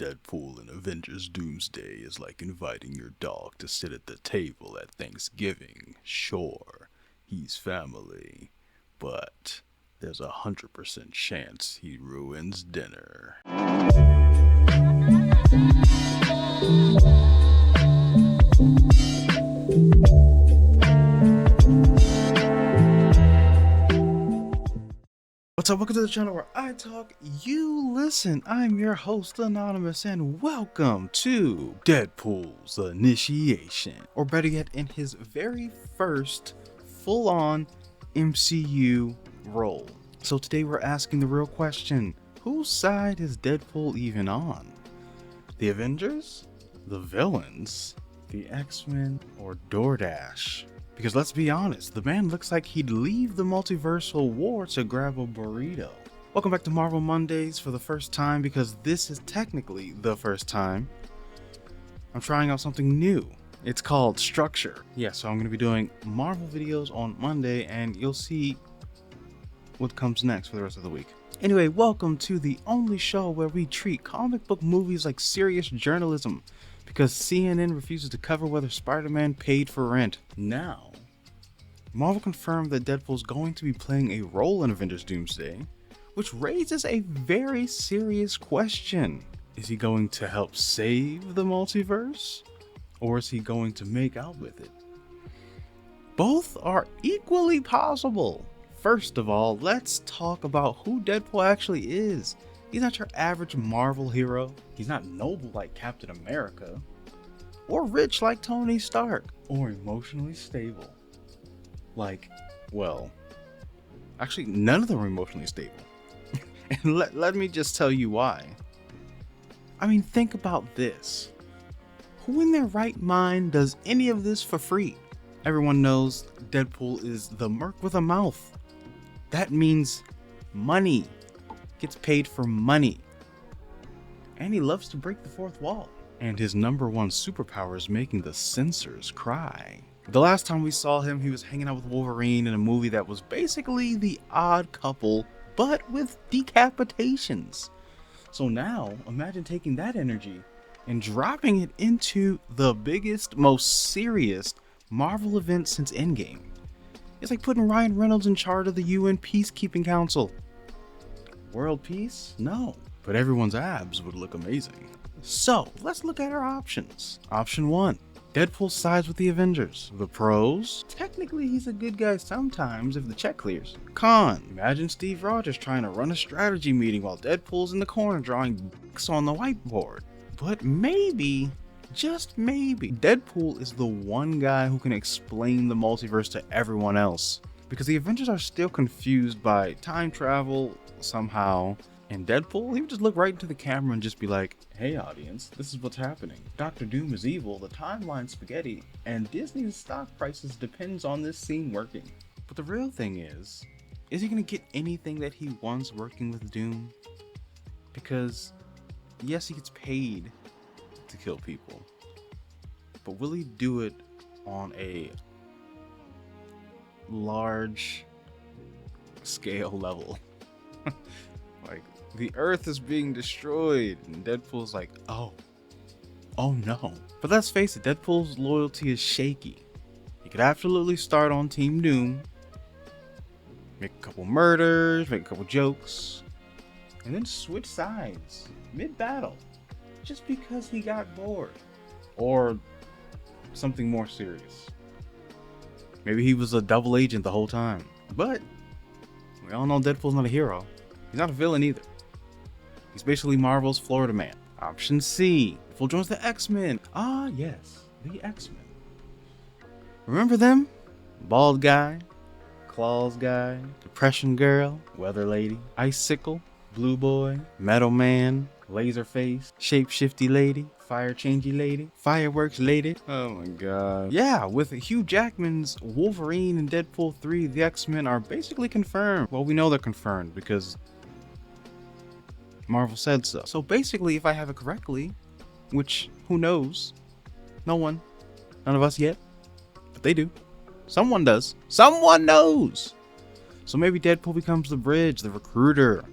Deadpool in Avengers Doomsday is like inviting your dog to sit at the table at Thanksgiving. Sure, he's family, but there's 100% chance he ruins dinner. What's up? Welcome to the channel where I talk, you listen. I'm your host, Anonymous, and welcome to Deadpool's Initiation. Or better yet, in his very first full-on MCU role. So today we're asking the real question: whose side is Deadpool even on? The Avengers? The villains? The X-Men? Or DoorDash? Because let's be honest, the man looks like he'd leave the multiversal war to grab a burrito. Welcome back to Marvel Mondays for the first time, because this is technically the first time I'm trying out something new. It's called Structure. Yeah, so I'm going to be doing Marvel videos on Monday, and you'll see what comes next for the rest of the week. Anyway, welcome to the only show where we treat comic book movies like serious journalism, because CNN refuses to cover whether Spider-Man paid for rent. Now, Marvel confirmed that Deadpool's going to be playing a role in Avengers Doomsday, which raises a very serious question. Is he going to help save the multiverse? Or is he going to make out with it? Both are equally possible. First of all, let's talk about who Deadpool actually is. He's not your average Marvel hero. He's not noble like Captain America, or rich like Tony Stark, or emotionally stable. Like, well, actually none of them are emotionally stable. And let me just tell you why. I mean, think about this. Who in their right mind does any of this for free? Everyone knows Deadpool is the merc with a mouth. That means money. Gets paid for money. And he loves to break the fourth wall. And his number one superpower is making the censors cry. The last time we saw him, he was hanging out with Wolverine in a movie that was basically The Odd Couple, but with decapitations. So now, imagine taking that energy and dropping it into the biggest, most serious Marvel event since Endgame. It's like putting Ryan Reynolds in charge of the UN Peacekeeping Council. World peace? No. But everyone's abs would look amazing. So, let's look at our options. Option 1. Deadpool sides with the Avengers. The pros? Technically, he's a good guy sometimes if the check clears. Con? Imagine Steve Rogers trying to run a strategy meeting while Deadpool's in the corner drawing dicks on the whiteboard. But maybe, just maybe, Deadpool is the one guy who can explain the multiverse to everyone else. Because the Avengers are still confused by time travel somehow. And Deadpool, he would just look right into the camera and just be like, hey audience, this is what's happening. Dr. Doom is evil, the timeline's spaghetti, and Disney's stock prices depends on this scene working. But the real thing is he gonna get anything that he wants working with Doom? Because yes, he gets paid to kill people, but will he do it on a large scale level? Like, the earth is being destroyed, and Deadpool's like, oh no. But let's face it, Deadpool's loyalty is shaky. He could absolutely start on Team Doom, make a couple murders, make a couple jokes, and then switch sides mid-battle just because he got bored. Or something more serious. Maybe he was a double agent the whole time. But we all know Deadpool's not a hero. He's not a villain either. He's basically Marvel's Florida Man. Option C. Deadpool joins the X-Men. Ah, yes, the X-Men. Remember them? Bald guy, Claws guy, Depression girl, Weather lady, Icicle, Blue boy, Metal man, Laserface, Shapeshifty lady, Fire changey lady, Fireworks lady. Oh my god. Yeah, with Hugh Jackman's Wolverine and Deadpool 3, the X-Men are basically confirmed. Well, we know they're confirmed because Marvel said so. So basically, if I have it correctly, which who knows? No one. None of us yet. But they do. Someone does. Someone knows. So maybe Deadpool becomes the bridge, the recruiter.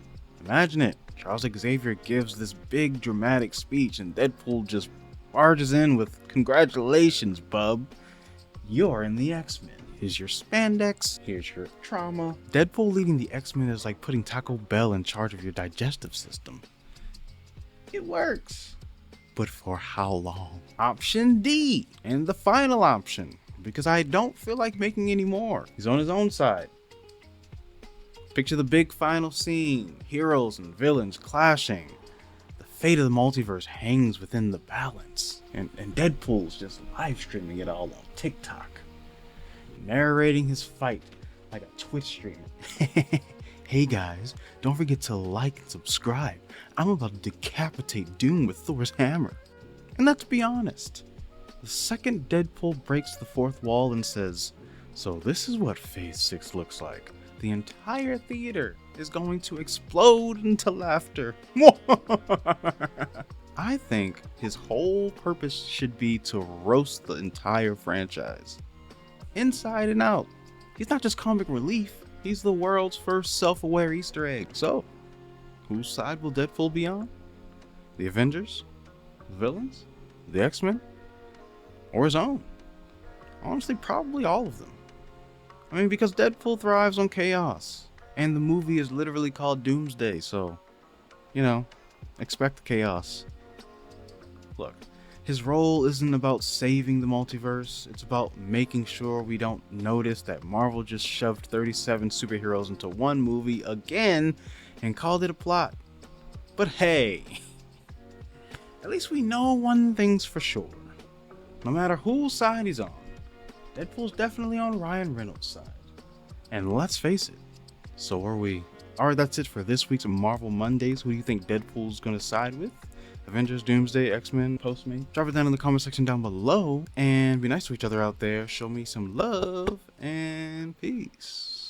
Imagine it. Charles Xavier gives this big dramatic speech and Deadpool just barges in with, "Congratulations, bub. You're in the X-Men. Here's your spandex, here's your trauma." Deadpool leading the X-Men is like putting Taco Bell in charge of your digestive system. It works. But for how long? Option D, and the final option, because I don't feel like making any more. He's on his own side. Picture the big final scene, heroes and villains clashing. The fate of the multiverse hangs within the balance. And Deadpool's just live streaming it all on TikTok, narrating his fight like a Twitch streamer. "Hey guys, don't forget to like and subscribe. I'm about to decapitate Doom with Thor's hammer." And let's be honest, the second Deadpool breaks the fourth wall and says, "So this is what Phase 6 looks like," the entire theater is going to explode into laughter. I think his whole purpose should be to roast the entire franchise, inside and out. He's not just comic relief, he's the world's first self-aware Easter egg. So, whose side will Deadpool be on? The Avengers? The villains? The X-Men? Or his own? Honestly, probably all of them. I mean, because Deadpool thrives on chaos, and the movie is literally called Doomsday, so, expect chaos. Look, his role isn't about saving the multiverse, it's about making sure we don't notice that Marvel just shoved 37 superheroes into one movie again and called it a plot. But hey, at least we know one thing's for sure. No matter whose side he's on, Deadpool's definitely on Ryan Reynolds' side. And let's face it, so are we. Alright, that's it for this week's Marvel Mondays. Who do you think Deadpool's gonna side with? Avengers, Doomsday, X-Men, Postmate? Drop it down in the comment section down below and be nice to each other out there. Show me some love and peace.